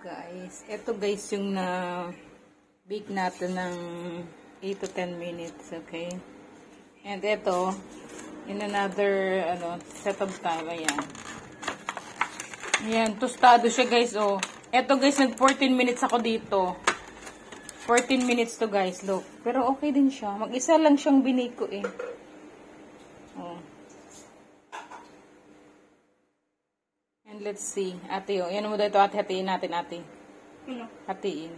guys. Ito guys yung na bake natin ng 8 to 10 minutes, okay? And ito, in another set of time, ayan. Ayan, tostado siya guys, oh. Ito guys, nag 14 minutes ako dito. 14 minutes to guys, look. Pero okay din siya. Mag-isa lang siyang biniko eh. Oh. And let's see. Ate, oh. Yan mo dito, ate. Hatiin natin, ate. Hatiin.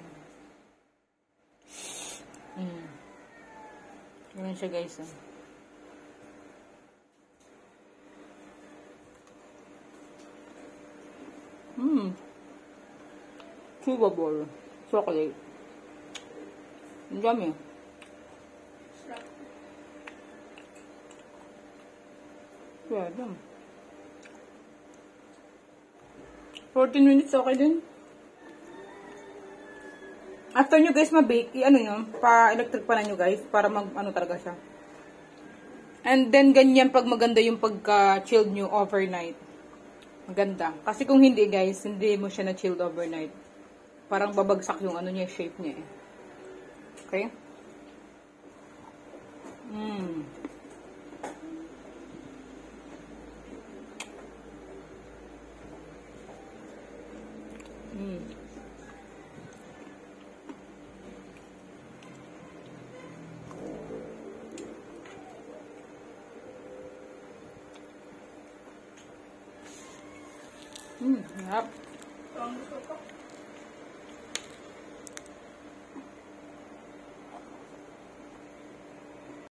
Ganun siya, guys, oh. Chewable. Chocolate. Yummy. Yeah, done. 14 minutes, okay din. After nyo guys ma-bake, nyo, pa-electric pa na nyo guys, para talaga siya. And then, ganyan pag maganda yung pagka-chilled nyo overnight. Maganda. Kasi kung hindi guys, hindi mo siya na-chilled overnight. Parang babagsak yung niya, shape niya eh. Okay? Yep.